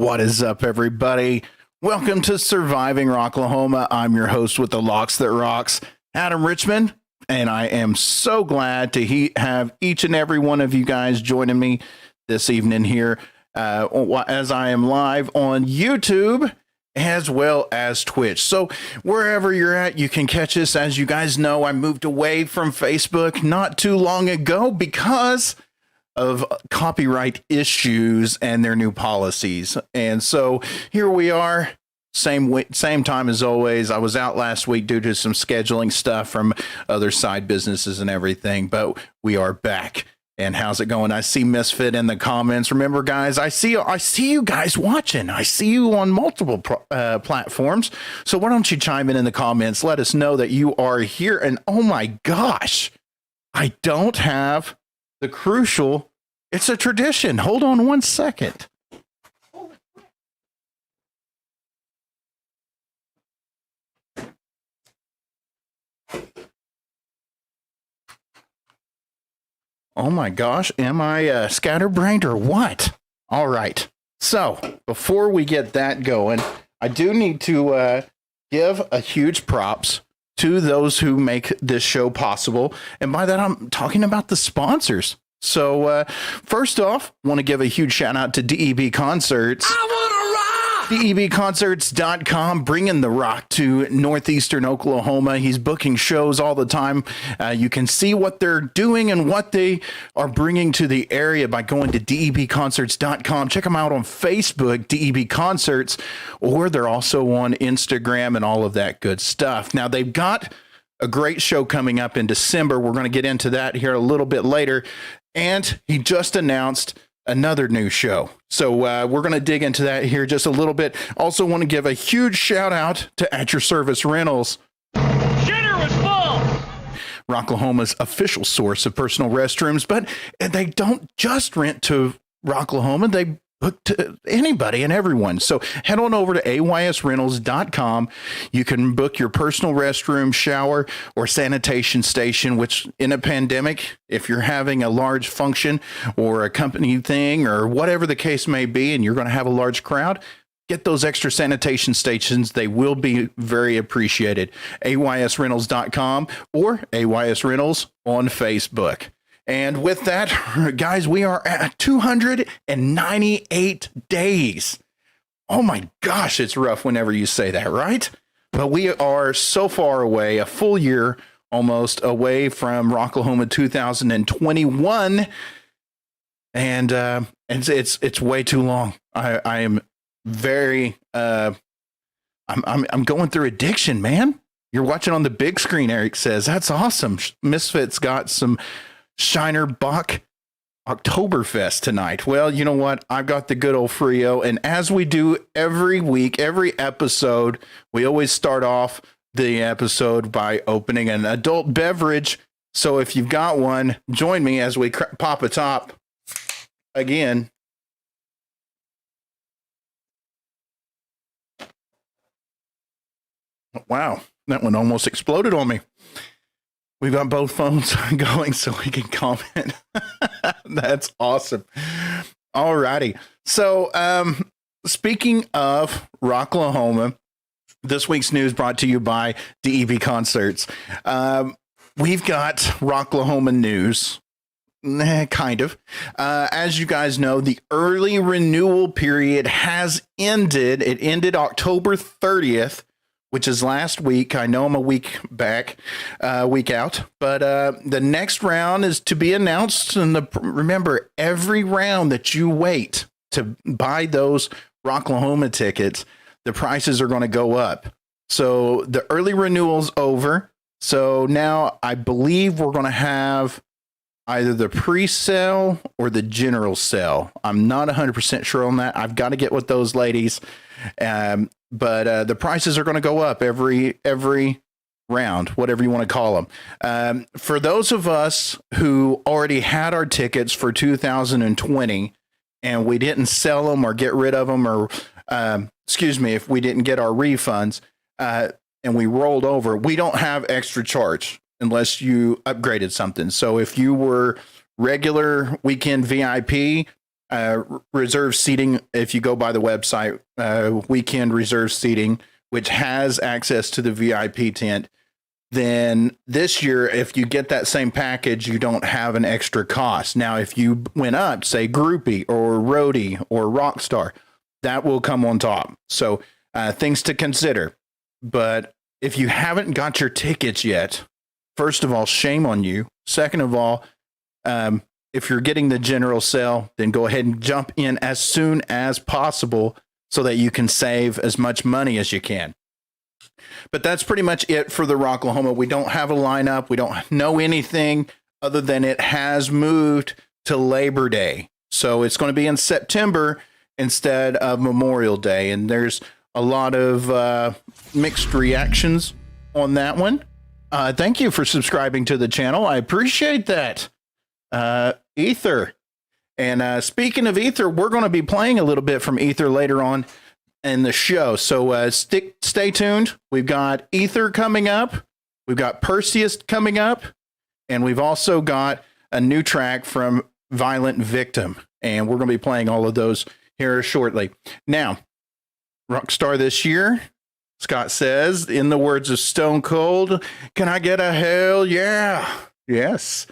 What is up, everybody? Welcome to Surviving Rocklahoma. I'm your host with the locks that rocks, Adam Richmond, and I am so glad to have each and every one of you guys joining me this evening here as I am live on YouTube as well as Twitch. So wherever you're at, you can catch us. As you guys know, I moved away from Facebook not too long ago because of copyright issues and their new policies. And so here we are, same time as always. I was out last week due to some scheduling stuff from other side businesses and everything, but we are back. And how's it going? I see Misfit in the comments. Remember, guys, I see you guys watching. I see you on multiple platforms. So why don't you chime in the comments? Let us know that you are here. And oh my gosh, I don't have the crucial. It's a tradition. Hold on one second. Oh my gosh, am I scatterbrained or what? All right. So before we get that going, I do need to give a huge props to those who make this show possible. And by that, I'm talking about the sponsors. So first off, want to give a huge shout out to DEB Concerts. DEBconcerts.com, bringing the rock to northeastern Oklahoma. He's booking shows all the time. You can see what they're doing and what they are bringing to the area by going to DEBconcerts.com. Check them out on Facebook, DEB Concerts, or they're also on Instagram and all of that good stuff. Now, they've got a great show coming up in December. We're going to get into that here a little bit later. And he just announced another new show. So we're going to dig into that here just a little bit. Also want to give a huge shout out to At Your Service Rentals. Shitter was full! Rocklahoma's official source of personal restrooms, but they don't just rent to Rocklahoma. They book to anybody and everyone. So head on over to aysrentals.com. You can book your personal restroom, shower, or sanitation station, which in a pandemic, if you're having a large function or a company thing or whatever the case may be, and you're going to have a large crowd, get those extra sanitation stations. They will be very appreciated. aysrentals.com or aysrentals on Facebook. And with that, guys, we are at 298 days. Oh my gosh, it's rough whenever you say that, right? But we are so far away, a full year almost away from Rocklahoma 2021. And it's way too long. I am very I'm going through addiction, man. You're watching on the big screen, Eric says. That's awesome. Misfit's got some Shiner Bach Oktoberfest tonight. Well, you know what? I've got the good old Frio, and as we do every week, every episode, we always start off the episode by opening an adult beverage. So if you've got one, join me as we pop a top again. Wow, that one almost exploded on me. We've got both phones going so we can comment. That's awesome. All righty. So speaking of Rocklahoma, this week's news brought to you by DEB Concerts. We've got Rocklahoma news. Kind of. As you guys know, the early renewal period has ended. It ended October 30th. Which is last week. I know I'm a week back, week out, but the next round is to be announced. And remember, every round that you wait to buy those Rocklahoma tickets, the prices are going to go up. So the early renewal's over. So now I believe we're going to have either the pre-sale or the general sale. I'm not 100% sure on that. I've got to get with those ladies. But the prices are going to go up every round, whatever you want to call them. For those of us who already had our tickets for 2020 and we didn't sell them or get rid of them, or if we didn't get our refunds and we rolled over, we don't have extra charge unless you upgraded something. So if you were regular weekend VIP, reserve seating. If you go by the website, weekend reserve seating, which has access to the VIP tent. Then this year, if you get that same package, you don't have an extra cost. Now, if you went up, say groupie or roadie or rockstar, that will come on top. So things to consider. But if you haven't got your tickets yet, first of all, shame on you. Second of all, if you're getting the general sale, then go ahead and jump in as soon as possible so that you can save as much money as you can. But that's pretty much it for the Rocklahoma. We don't have a lineup. We don't know anything other than it has moved to Labor Day. So it's going to be in September instead of Memorial Day. And there's a lot of mixed reactions on that one. Thank you for subscribing to the channel. I appreciate that. Aether. And speaking of Aether, we're going to be playing a little bit from Aether later on in the show. So stay tuned. We've got Aether coming up. We've got PerseuS coming up. And we've also got a new track from Violent Victim. And we're going to be playing all of those here shortly. Now, Rockstar this year, Scott says, in the words of Stone Cold, can I get a hell yeah? Yes.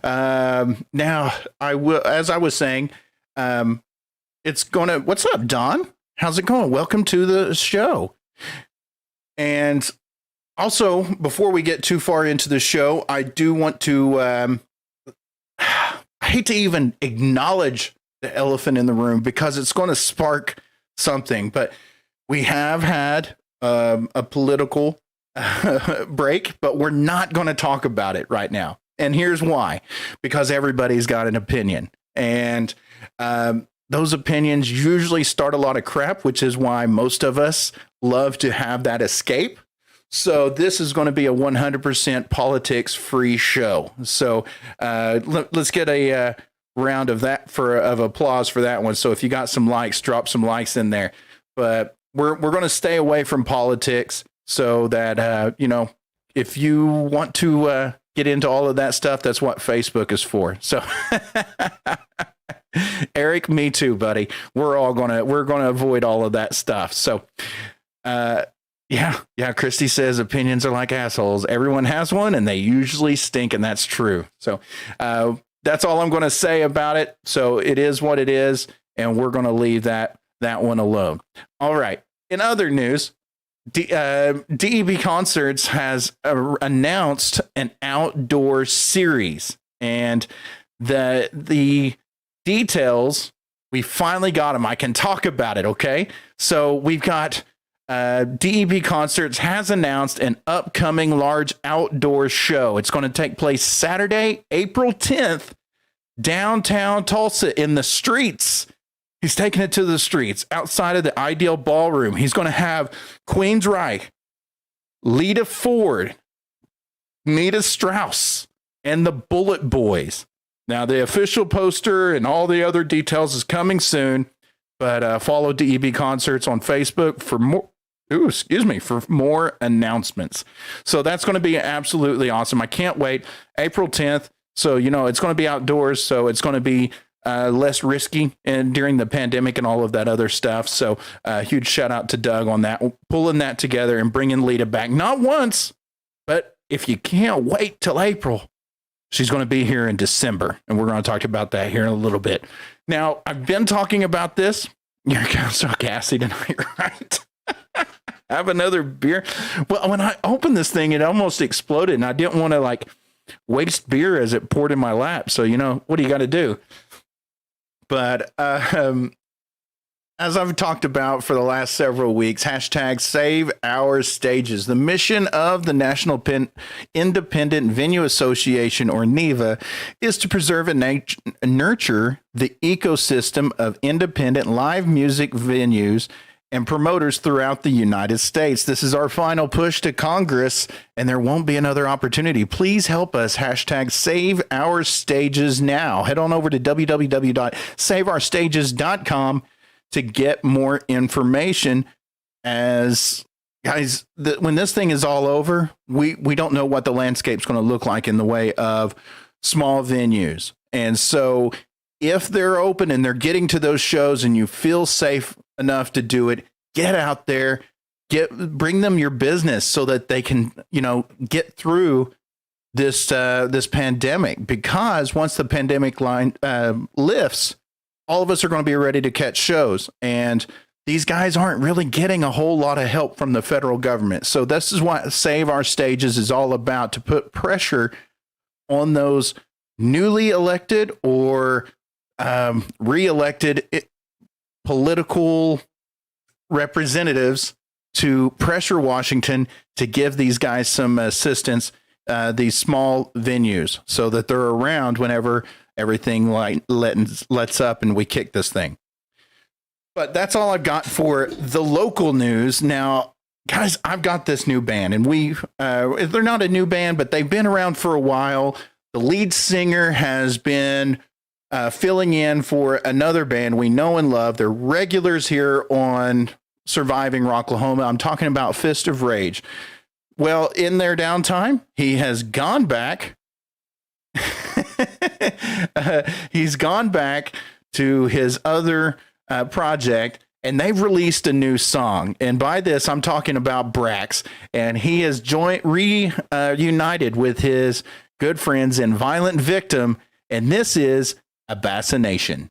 Now, I will, as I was saying, it's going to, what's up, Don? How's it going? Welcome to the show. And also, before we get too far into the show, I do want to, I hate to even acknowledge the elephant in the room because it's going to spark something, but we have had a political break, but we're not going to talk about it right now. And here's why, because everybody's got an opinion. And those opinions usually start a lot of crap, which is why most of us love to have that escape. So this is going to be a 100% politics free show. So let's get a round of that of applause for that one. So if you got some likes, drop some likes in there. But we're going to stay away from politics so that, if you want to get into all of that stuff, that's what Facebook is for. So Eric, me too, buddy. We're going to avoid all of that stuff. So, yeah. Christy says opinions are like assholes. Everyone has one and they usually stink. And that's true. So, that's all I'm going to say about it. So it is what it is. And we're going to leave that one alone. All right. In other news, DEB Concerts has announced an outdoor series, and the details, we finally got them. I can talk about it. Okay. So we've got, DEB Concerts has announced an upcoming large outdoor show. It's going to take place Saturday, April 10th, downtown Tulsa in the streets. He's taking it to the streets outside of the Ideal Ballroom. He's going to have Queensryche, Lita Ford, Nita Strauss, and the Bullet Boys. Now, the official poster and all the other details is coming soon, but follow DEB Concerts on Facebook for more announcements. So that's going to be absolutely awesome. I can't wait. April 10th. So, it's going to be outdoors. So it's going to be less risky and during the pandemic and all of that other stuff. So huge shout out to Doug on that, pulling that together and bringing Lita back. Not once, but if you can't wait till April, she's going to be here in December. And we're going to talk about that here in a little bit. Now, I've been talking about this. You're kind of so gassy tonight, right? Have another beer. Well, when I opened this thing, it almost exploded and I didn't want to waste beer as it poured in my lap. So, what do you got to do? But as I've talked about for the last several weeks, hashtag Save Our Stages. The mission of the National Independent Venue Association, or NIVA, is to preserve and nurture the ecosystem of independent live music venues and promoters throughout the United States. This is our final push to Congress, and there won't be another opportunity. Please help us. Hashtag Save Our Stages now. Head on over to www.saveourstages.com to get more information. As guys, when this thing is all over, we don't know what the landscape's going to look like in the way of small venues. And so if they're open and they're getting to those shows and you feel safe enough to do it, get out there, bring them your business so that they can, get through this pandemic, because once the pandemic lifts, all of us are going to be ready to catch shows. And these guys aren't really getting a whole lot of help from the federal government. So this is what Save Our Stages is all about, to put pressure on those newly elected or re-elected political representatives to pressure Washington to give these guys some assistance, these small venues, so that they're around whenever everything lets up and we kick this thing. But that's all I've got for the local news. Now, guys, I've got this new band, and they're not a new band, but they've been around for a while. The lead singer has been filling in for another band we know and love. They're regulars here on Surviving Rocklahoma. I'm talking about Fist of Rage. Well, in their downtime, he has gone back. He's gone back to his other project, and they've released a new song. And by this, I'm talking about Brax, and he is reunited with his good friends in Violent Victim, and this is Assassination.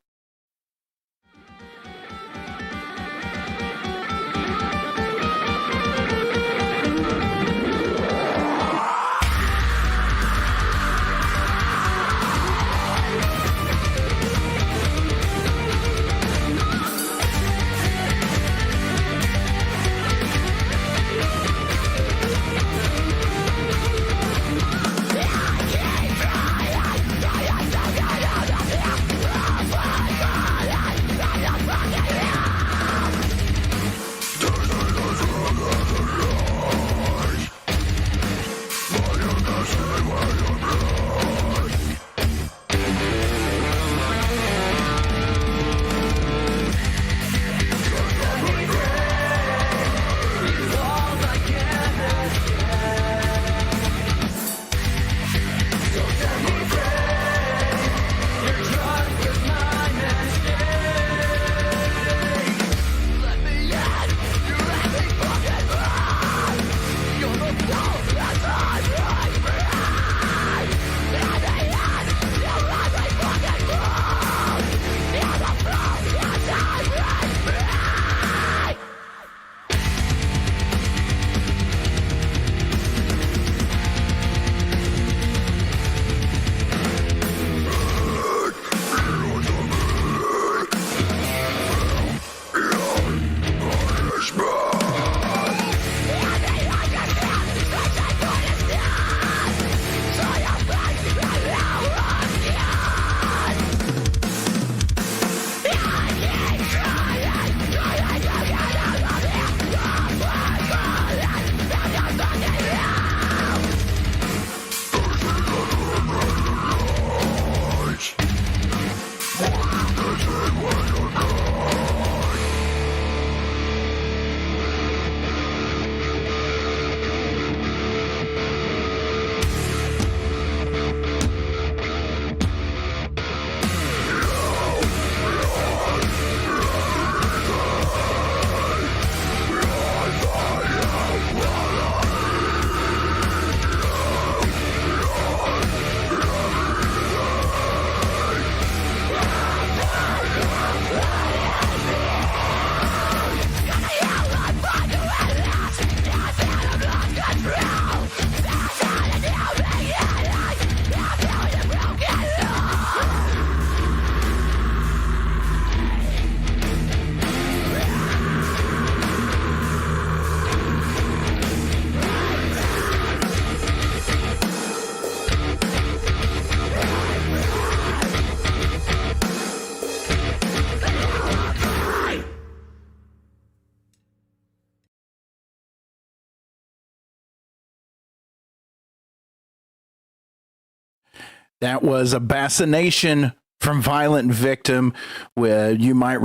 That was Assassination from Violent Victim, where you might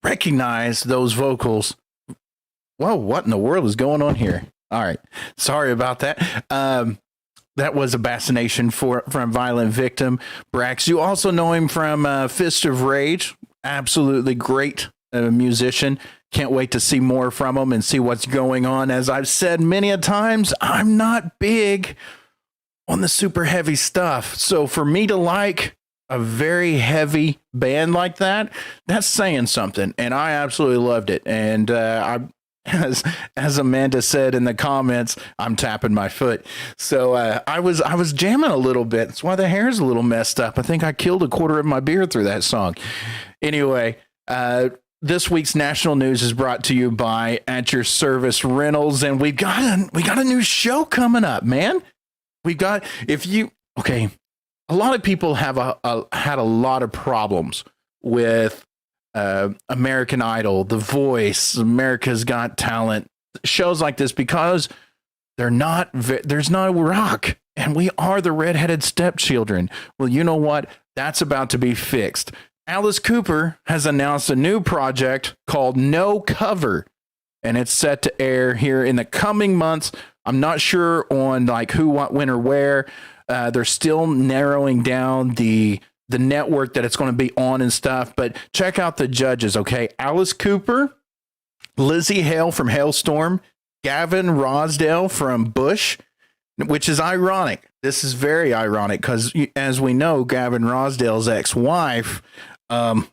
recognize those vocals. Whoa, what in the world is going on here? All right. Sorry about that. that was a bassination from Violent Victim. Brax, you also know him from Fist of Rage. Absolutely great musician. Can't wait to see more from him and see what's going on. As I've said many a times, I'm not big on the super heavy stuff. So for me to like a very heavy band like that, that's saying something. And I absolutely loved it. And as Amanda said in the comments, I'm tapping my foot. So I was jamming a little bit. That's why the hair's a little messed up. I think I killed a quarter of my beard through that song. Anyway, this week's national news is brought to you by At Your Service Rentals, and we got a new show coming up, man. A lot of people have had a lot of problems with American Idol, The Voice, America's Got Talent, shows like this because there's no rock, and we are the redheaded stepchildren. Well, you know what? That's about to be fixed. Alice Cooper has announced a new project called No Cover, and it's set to air here in the coming months. I'm not sure on like who, what, when, or where. They're still narrowing down the network that it's going to be on and stuff, but check out the judges, okay? Alice Cooper, Lizzie Hale from Hailstorm, Gavin Rosdale from Bush, which is ironic. This is very ironic because, as we know, Gavin Rosdale's ex-wife, giggity.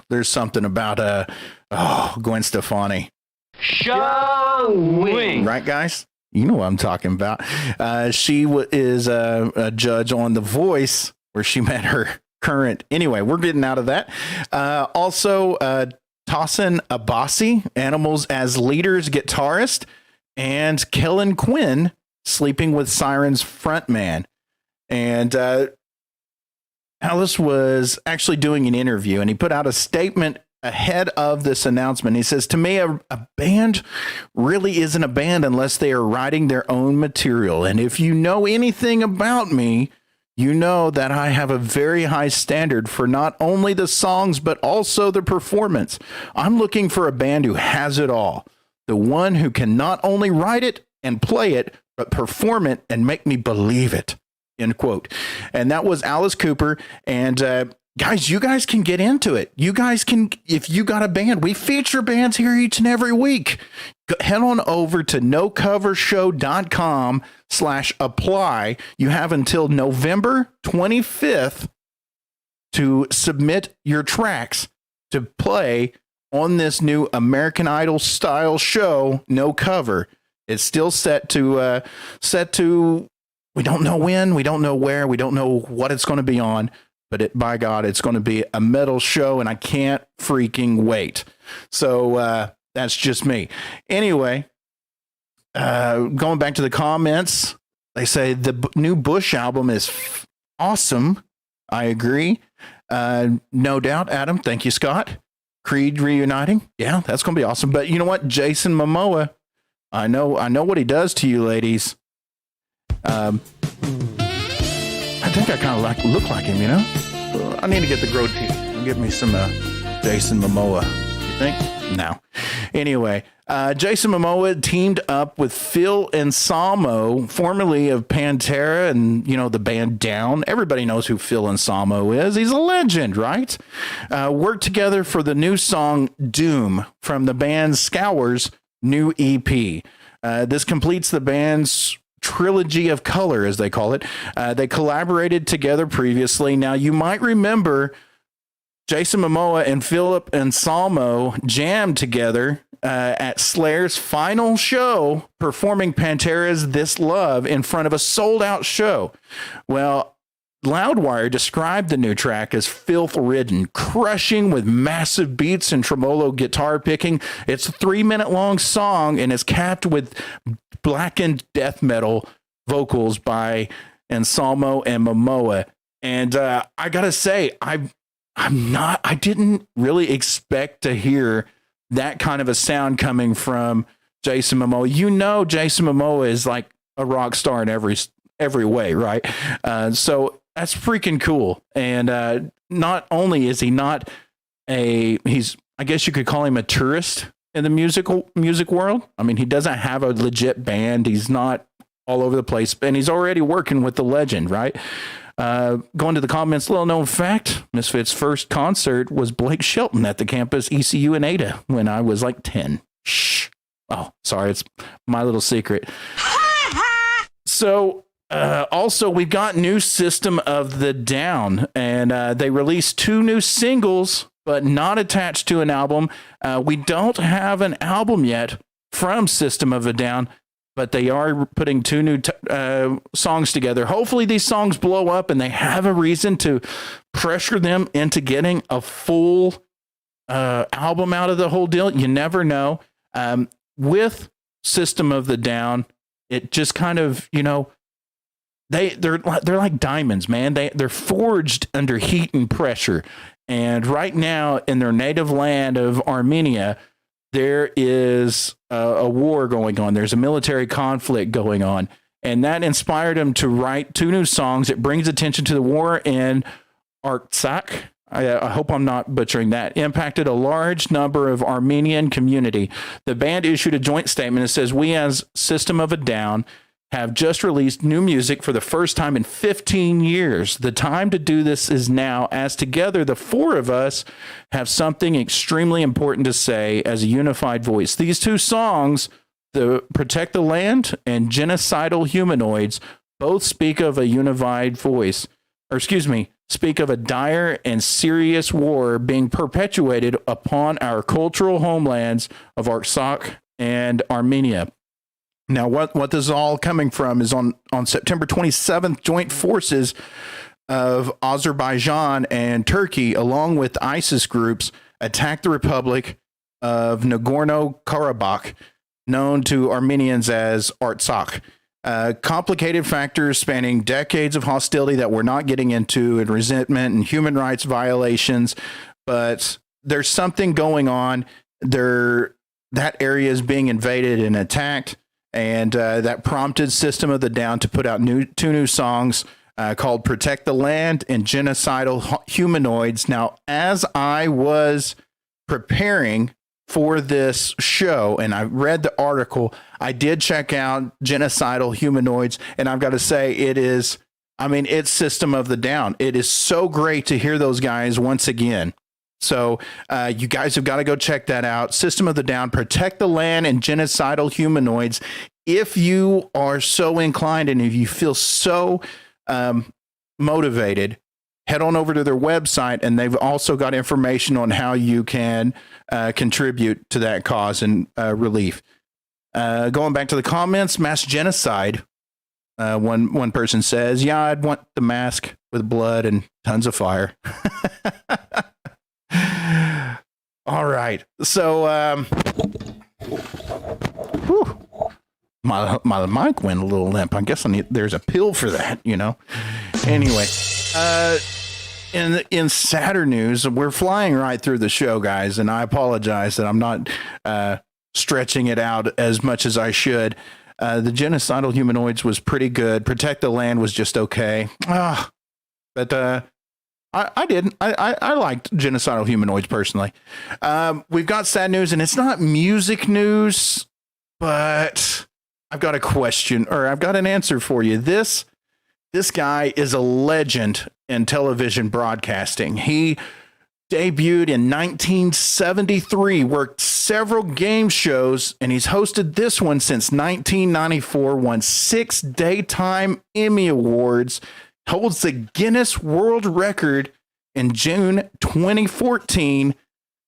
There's something about Gwen Stefani. Showing. Right, guys? You know what I'm talking about. She is a judge on The Voice, where she met her current. Anyway, we're getting out of that. Also, Tossin Abasi, Animals as Leaders guitarist, and Kellen Quinn, Sleeping with Sirens frontman. And Alice was actually doing an interview, and he put out a statement ahead of this announcement. He says, to me, a band really isn't a band unless they are writing their own material. And if you know anything about me, you know that I have a very high standard for not only the songs, but also the performance. I'm looking for a band who has it all. The one who can not only write it and play it, but perform it and make me believe it. End quote. And that was Alice Cooper. And guys, you guys can get into it. You guys can, if you got a band, we feature bands here each and every week. Head on over to nocovershow.com/apply. You have until November 25th to submit your tracks to play on this new American Idol style show, No Cover. It's still set to, we don't know when, we don't know where, we don't know what it's going to be on. But by God, it's going to be a metal show, and I can't freaking wait. So that's just me. Anyway, going back to the comments, they say the new Bush album is awesome. I agree. No doubt, Adam. Thank you, Scott. Creed reuniting. Yeah, that's going to be awesome. But you know what? Jason Momoa, I know what he does to you, ladies. I think I kind of look like him, you know? I need to get the grow teeth and get me some Jason Momoa. You think? No. Anyway, Jason Momoa teamed up with Phil Anselmo, formerly of Pantera and, you know, the band Down. Everybody knows who Phil Anselmo is. He's a legend, right? Worked together for the new song Doom from the band Scour's new EP. This completes the band's trilogy of color, as they call it. They collaborated together previously. Now, you might remember Jason Momoa and Philip Anselmo jammed together at Slayer's final show, performing Pantera's This Love in front of a sold-out show. Well, Loudwire described the new track as filth-ridden, crushing with massive beats and tremolo guitar picking. It's a 3-minute long song and is capped with blackened death metal vocals by Anselmo and Momoa. And I gotta say, I didn't really expect to hear that kind of a sound coming from Jason Momoa. You know, Jason Momoa is like a rock star in every way, right? So that's freaking cool. And not only is he not he's, I guess you could call him a tourist in the music world. I mean, he doesn't have a legit band. He's not all over the place. And he's already working with the legend, right? Going to the comments, little known fact, Misfits' first concert was Blake Shelton at the campus ECU in Ada when I was like 10. Shh. Oh, sorry. It's my little secret. So, also, we've got new System of the Down, and they released 2 new singles, but not attached to an album. We don't have an album yet from System of a Down, but they are putting 2 new songs together. Hopefully these songs blow up and they have a reason to pressure them into getting a full album out of the whole deal. You never know. With System of the Down, it just kind of, you know, they're like diamonds, man. They're forged under heat and pressure. And right now in their native land of Armenia, there is a war going on. There's a military conflict going on. And that inspired him to write 2 new songs. It brings attention to the war in Artsakh. I hope I'm not butchering that. Impacted a large number of Armenian community. The band issued a joint statement that says, we as System of a Down have just released new music for the first time in 15 years. The time to do this is now, as together the 4 of us have something extremely important to say as a unified voice. These 2 songs, the Protect the Land and Genocidal Humanoids, both speak of a unified voice, speak of a dire and serious war being perpetuated upon our cultural homelands of Artsakh and Armenia. Now, what this is all coming from is on September 27th, joint forces of Azerbaijan and Turkey, along with ISIS groups, attacked the Republic of Nagorno-Karabakh, known to Armenians as Artsakh. Complicated factors spanning decades of hostility that we're not getting into, and resentment and human rights violations, but there's something going on there. That area is being invaded and attacked. And that prompted System of the Down to put out 2 new songs called Protect the Land and Genocidal Humanoids. Now, as I was preparing for this show and I read the article, I did check out Genocidal Humanoids. And I've got to say, it's System of the Down. It is so great to hear those guys once again. So you guys have got to go check that out. System of the Down, Protect the Land and Genocidal Humanoids. If you are so inclined and if you feel so motivated, head on over to their website, and they've also got information on how you can contribute to that cause and relief. Going back to the comments, mass genocide. One person says, yeah, I'd want the mask with blood and tons of fire. All right. So, my mic went a little limp. I guess there's a pill for that, you know. Anyway, in sadder news, we're flying right through the show, guys, and I apologize that I'm not stretching it out as much as I should. The Genocidal Humanoids was pretty good. Protect the Land was just okay. But I did. I liked Genocidal Humanoids personally. We've got sad news, and it's not music news, but I've got a question, or I've got an answer for you. This guy is a legend in television broadcasting. He debuted in 1973, worked several game shows, and he's hosted this one since 1994, won 6 Daytime Emmy Awards, holds the Guinness World Record in June 2014,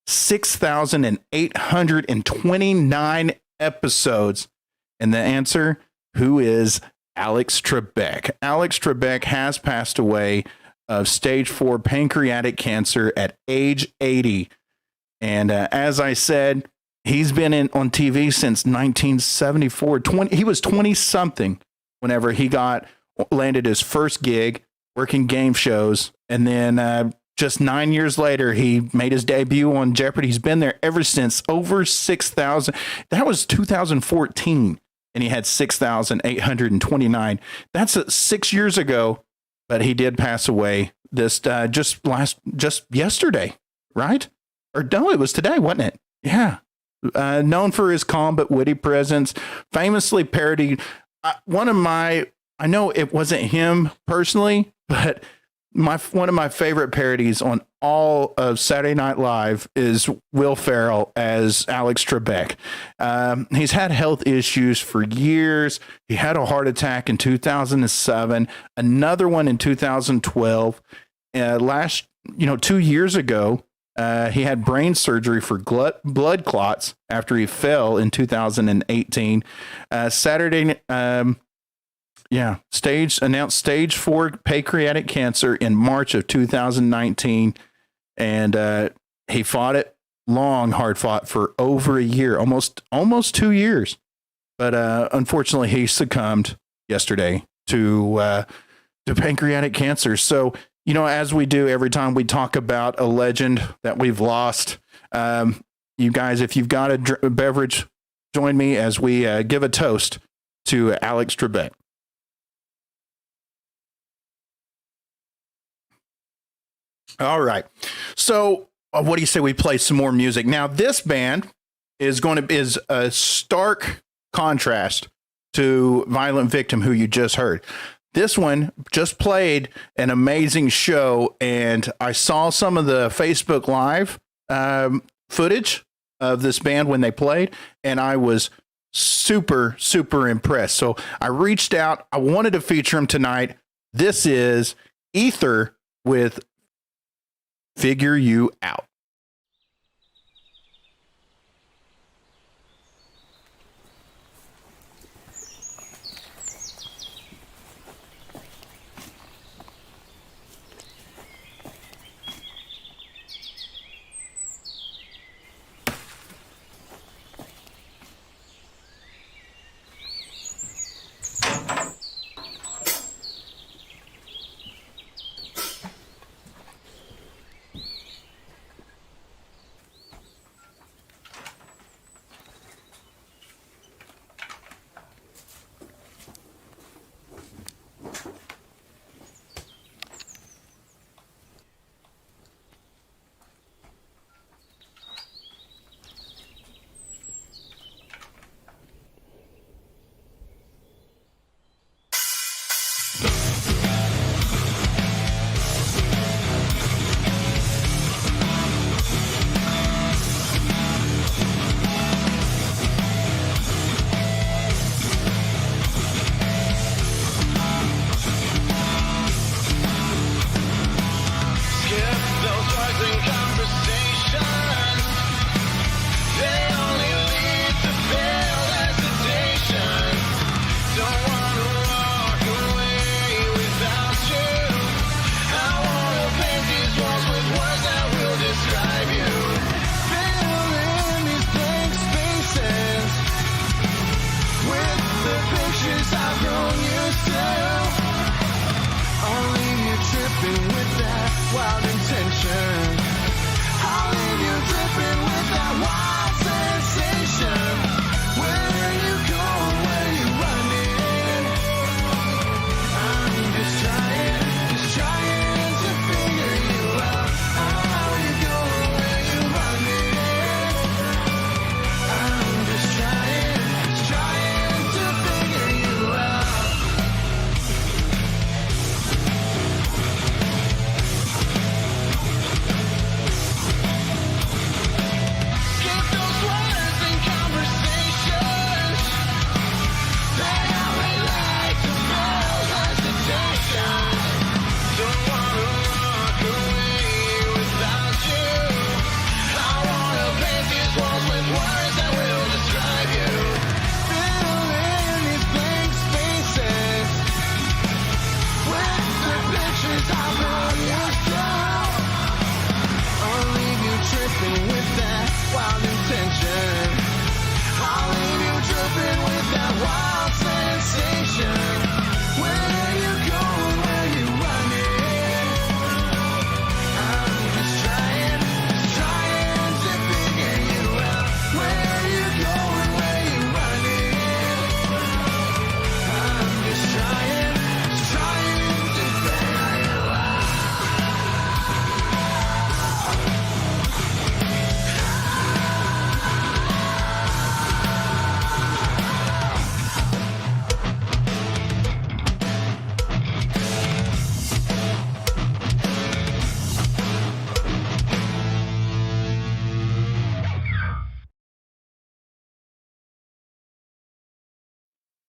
6,829 episodes. And the answer, who is Alex Trebek? Alex Trebek has passed away of stage 4 pancreatic cancer at age 80. And as I said, he's been on TV since 1974. He was 20 something whenever he landed his first gig working game shows. And then just 9 years later, he made his debut on Jeopardy. He's been there ever since. Over 6,000. That was 2014. And he had 6,829. That's 6 years ago, but he did pass away just yesterday, right? Or no, it was today, wasn't it? Yeah. Known for his calm but witty presence, famously parodied I know it wasn't him personally, but one of my favorite parodies on all of Saturday Night Live is Will Ferrell as Alex Trebek. He's had health issues for years. He had a heart attack in 2007, another one in 2012. 2 years ago, he had brain surgery for blood clots after he fell in 2018. Announced stage 4 pancreatic cancer in March of 2019. And he fought it hard fought for over a year, almost 2 years. But unfortunately, he succumbed yesterday to pancreatic cancer. So, as we do every time we talk about a legend that we've lost, you guys, if you've got a beverage, join me as we give a toast to Alex Trebek. All right. So what do you say we play some more music? Now, this band is a stark contrast to Violent Victim, who you just heard. This one just played an amazing show, and I saw some of the Facebook Live footage of this band when they played, and I was super, super impressed. So I reached out. I wanted to feature them tonight. This is Aether with Figure You Out.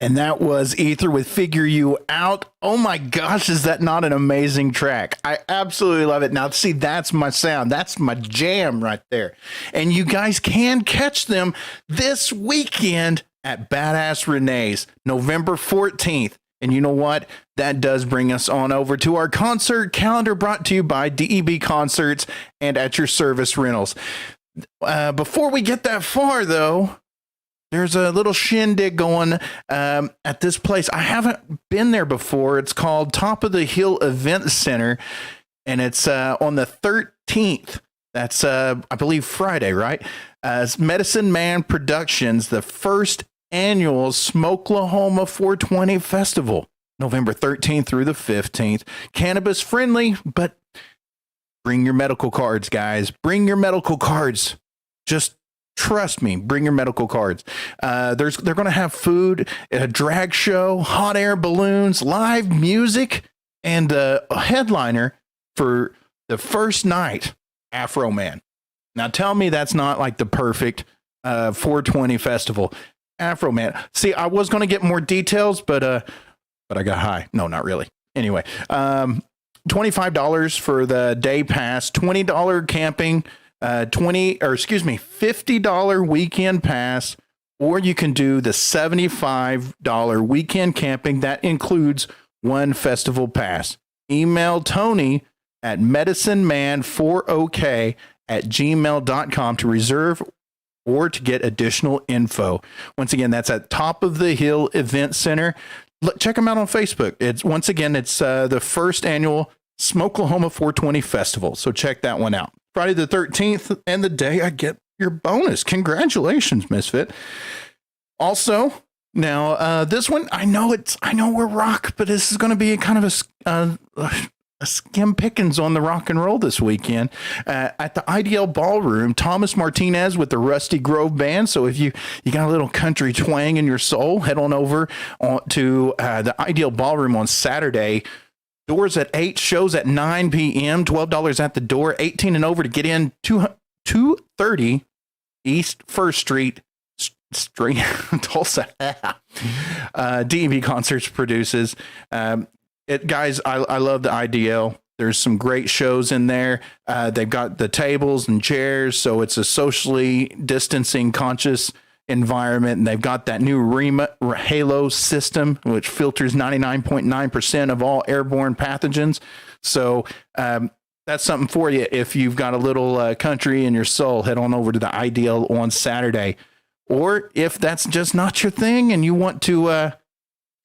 And that was Aether with Figure You Out. Oh my gosh, is that not an amazing track? I absolutely love it. Now, see, that's my sound. That's my jam right there. And you guys can catch them this weekend at Badass Renee's, November 14th. And you know what? That does bring us on over to our concert calendar brought to you by DEB Concerts and At Your Service Rentals. Before we get that far, though, there's a little shindig going at this place. I haven't been there before. It's called Top of the Hill Event Center, and it's on the 13th. That's, I believe, Friday, right? It's Medicine Man Productions, the first annual Smokelahoma 420 Festival, November 13th through the 15th. Cannabis friendly, but bring your medical cards, guys. Bring your medical cards. Just trust me, bring your medical cards. They're going to have food, a drag show, hot air balloons, live music, and a headliner for the first night, Afro Man. Now tell me that's not like the perfect 420 festival. Afro Man. See, I was going to get more details, but I got high. No, not really. Anyway, $25 for the day pass, $20 camping, $50 weekend pass, or you can do the $75 weekend camping. That includes one festival pass. Email Tony at medicineman40k@gmail.com to reserve or to get additional info. Once again, that's at Top of the Hill Event Center. Check them out on Facebook. It's the first annual Smokelahoma 420 Festival. So check that one out. Friday the 13th and the day I get your bonus. Congratulations, Misfit. Also, now this one, I know we're rock, but this is going to be kind of a skim pickings on the rock and roll this weekend at the IDL Ballroom. Thomas Martinez with the Rusty Grove Band. So if you got a little country twang in your soul, head on over to the IDL Ballroom on Saturday. Doors at 8, shows at 9 p.m., $12 at the door, 18 and over to get in. 230 East 1st Street, Tulsa. DEB Concerts produces. Guys, I love the IDL. There's some great shows in there. They've got the tables and chairs, so it's a socially distancing, conscious environment. And they've got that new Halo system, which filters 99.9% of all airborne pathogens. So that's something for you. If you've got a little country in your soul, head on over to the IDL on Saturday. Or if that's just not your thing and you want to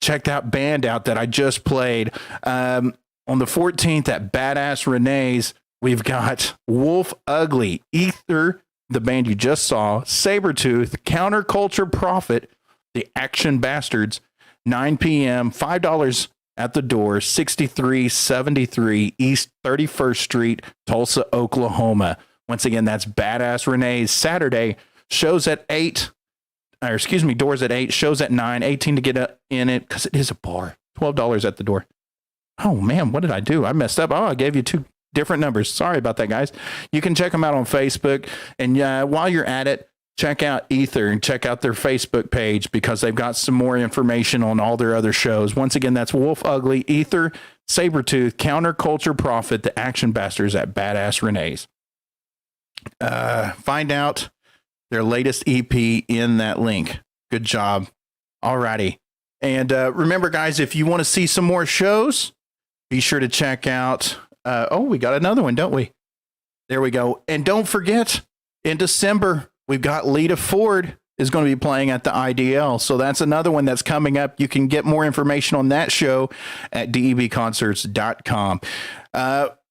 check that band out that I just played on the 14th at Badass Renee's, we've got Wolf Ugly, Aether, the band you just saw, Sabretooth, Counterculture Prophet, the Action Bastards, 9 p.m., $5 at the door, 6373 East 31st Street, Tulsa, Oklahoma. Once again, that's Badass Renee's. Saturday, shows at 8, doors at 8, shows at 9, 18 to get in it, because it is a bar, $12 at the door. Oh man, what did I do? I messed up. I gave you two different numbers. Sorry about that, guys. You can check them out on Facebook. And while you're at it, check out Aether and check out their Facebook page, because they've got some more information on all their other shows. Once again, that's Wolf Ugly, Aether, Sabretooth, Counterculture Prophet, the Action Bastards at Badass Renee's. Find out their latest EP in that link. Good job. Alrighty. And remember, guys, if you want to see some more shows, be sure to check out we got another one, don't we? There we go. And don't forget, in December, we've got Lita Ford is going to be playing at the IDL. So that's another one that's coming up. You can get more information on that show at debconcerts.com.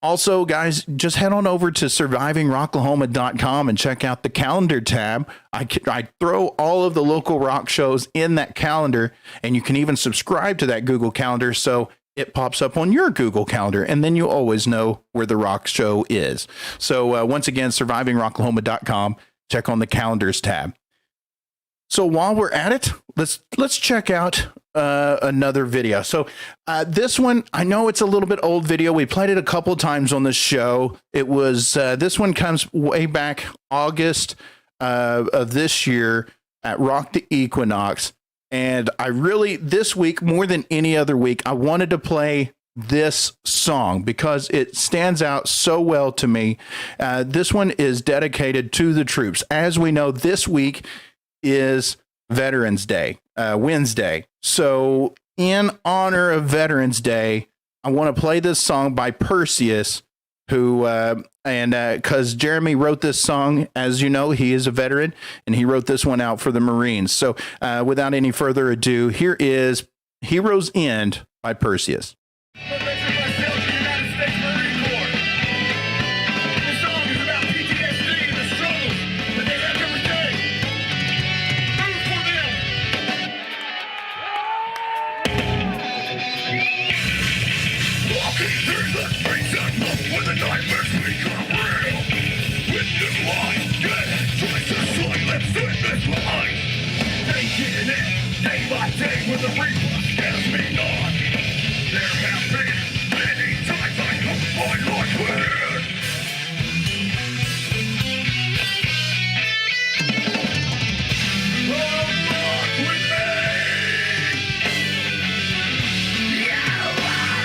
Also, guys, just head on over to survivingrocklahoma.com and check out the calendar tab. I throw all of the local rock shows in that calendar, and you can even subscribe to that Google Calendar, so it pops up on your Google Calendar, and then you always know where the rock show is. So once again, survivingrocklahoma.com, check on the calendars tab. So while we're at it, let's check out another video. So this one, I know it's a little bit old video. We played it a couple times on the show. It was this one comes way back August of this year at Rock the Equinox. And I really, this week, more than any other week, I wanted to play this song because it stands out so well to me. This one is dedicated to the troops. As we know, this week is Veterans Day, Wednesday. So in honor of Veterans Day, I want to play this song by PerseuS, who, because Jeremy wrote this song, as you know, he is a veteran, and he wrote this one out for the Marines. So without any further ado, here is Hero's End by PerseuS. Day by day when the reaper scares me not. There have been many times I come find like weird. Walk with me. You are alive.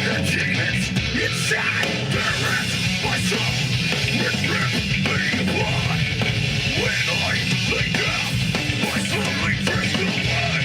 Your heroes inside the rest my soul with me blood. When I lay down, I slowly drift away.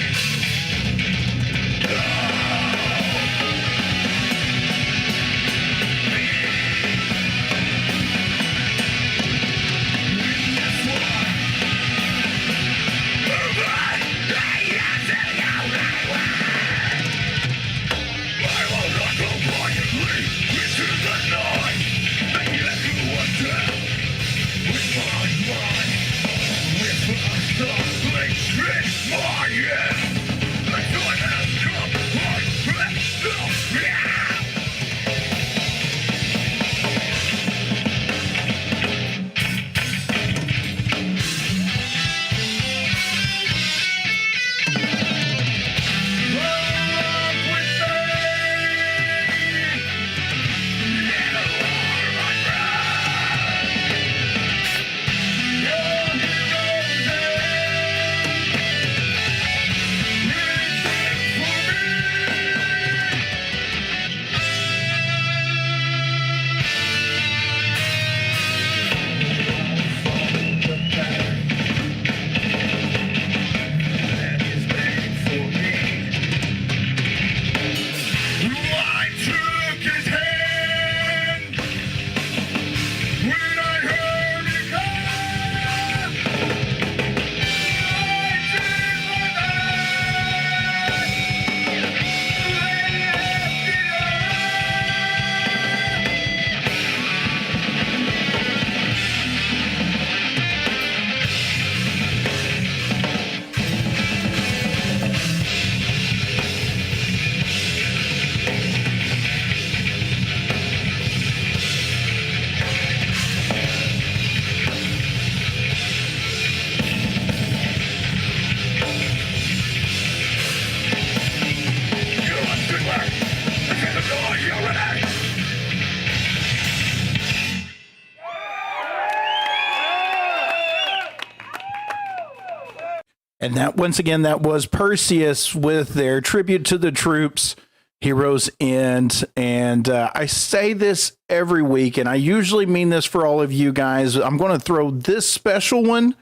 And that, once again, that was PerseuS with their tribute to the troops, Heroes End. And I say this every week, and I usually mean this for all of you guys. I'm going to throw this special one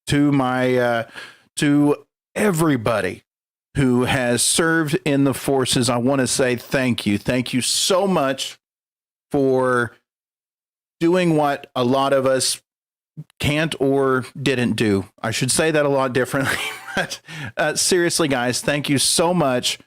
to my to everybody who has served in the forces. I want to say thank you. Thank you so much for doing what a lot of us can't or didn't do. I should say that a lot differently. But seriously, guys, thank you so much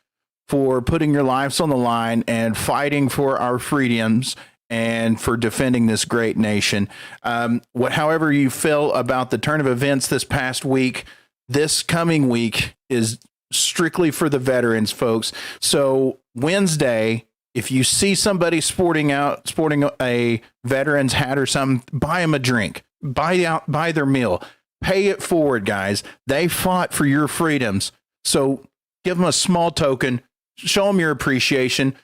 for putting your lives on the line and fighting for our freedoms and for defending this great nation. However you feel about the turn of events this past week, this coming week is strictly for the veterans, folks. So Wednesday, if you see somebody sporting a veteran's hat or something, buy them a drink. buy their meal, pay it forward, guys. They fought for your freedoms. So give them a small token, show them your appreciation.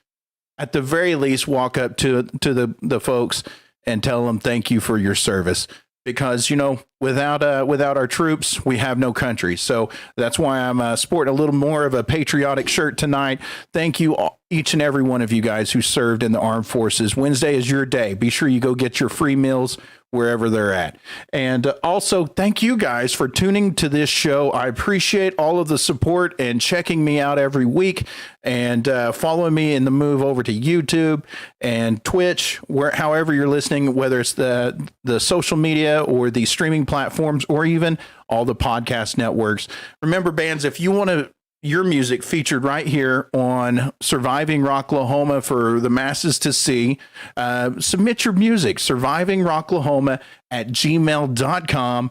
At the very least, walk up to the folks and tell them thank you for your service. Because, you know, without our troops, we have no country. So that's why I'm sporting a little more of a patriotic shirt tonight. Thank you, each and every one of you guys who served in the armed forces. Wednesday is your day. Be sure you go get your free meals wherever they're at. And also, thank you guys for tuning to this show. I appreciate all of the support and checking me out every week and following me in the move over to YouTube and Twitch, however you're listening, whether it's the social media or the streaming platforms or even all the podcast networks. Remember, bands, if you want your music featured right here on Surviving Rocklahoma for the masses to see, submit your music, survivingrocklahoma@gmail.com.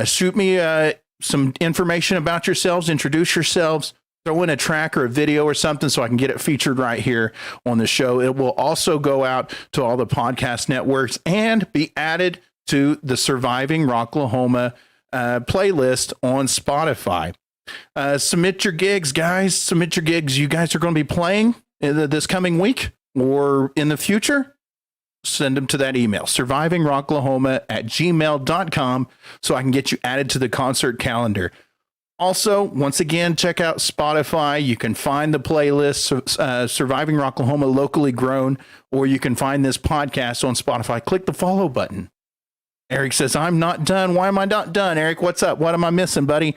Shoot me some information about yourselves, introduce yourselves, throw in a track or a video or something so I can get it featured right here on the show. It will also go out to all the podcast networks and be added to the Surviving Rocklahoma playlist on Spotify. Submit your gigs, guys. Submit your gigs you guys are going to be playing this coming week or in the future. Send them to that email, survivingrocklahoma@gmail.com, so I can get you added to the concert calendar. Also, once again, check out Spotify. You can find the playlist, Surviving Rocklahoma Locally Grown, or you can find this podcast on Spotify. Click the follow button. Eric says, I'm not done. Why am I not done? Eric, what's up? What am I missing, buddy?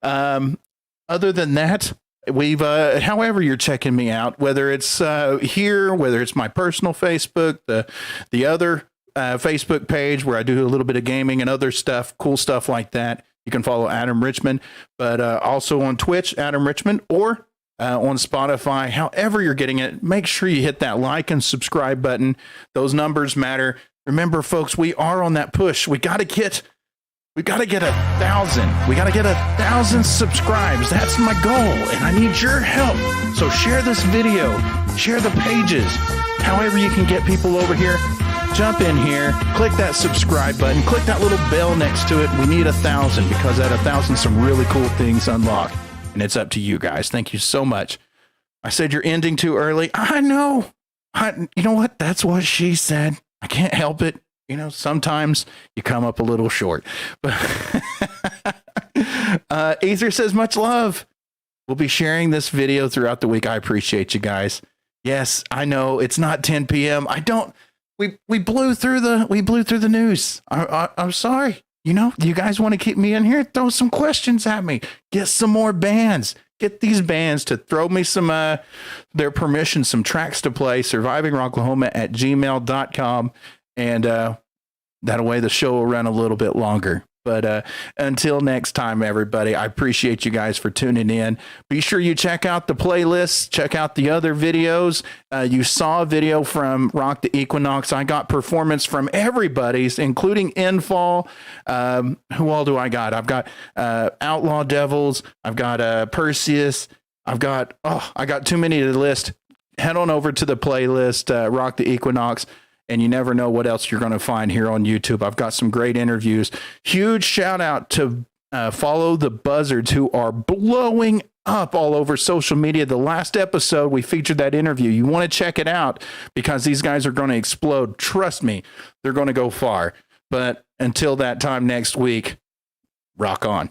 Other than that, we've, however you're checking me out, whether it's here, whether it's my personal Facebook, the other Facebook page where I do a little bit of gaming and other stuff, cool stuff like that. You can follow Adam Richmond, but also on Twitch, Adam Richmond, or on Spotify, however you're getting it, make sure you hit that like and subscribe button. Those numbers matter. Remember, folks, we are on that push. We got to get 1,000. We got to get 1,000 subscribes. That's my goal, and I need your help. So share this video, share the pages, however you can get people over here. Jump in here, click that subscribe button, click that little bell next to it. We need 1,000 because at 1,000, some really cool things unlock, and it's up to you guys. Thank you so much. I said you're ending too early. I know. You know what? That's what she said. I can't help it. You know, sometimes you come up a little short. But Aether says, much love. We'll be sharing this video throughout the week. I appreciate you guys. Yes, I know it's not 10 p.m. We blew through the news. I'm sorry. You know, you guys want to keep me in here? Throw some questions at me. Get some more bands. Get these bands to throw me some their permission, some tracks to play. survivingrocklahoma@gmail.com. And that way the show will run a little bit longer. But until next time, everybody, I appreciate you guys for tuning in. Be sure you check out the playlists, check out the other videos. You saw a video from Rock the Equinox. I got performance from everybody's, including Infall. Who all do I got? I've got Outlaw Devils. I've got PerseuS. I got too many to list. Head on over to the playlist, Rock the Equinox. And you never know what else you're going to find here on YouTube. I've got some great interviews. Huge shout out to Follow the Buzzards, who are blowing up all over social media. The last episode, we featured that interview. You want to check it out because these guys are going to explode. Trust me, they're going to go far. But until that time next week, rock on.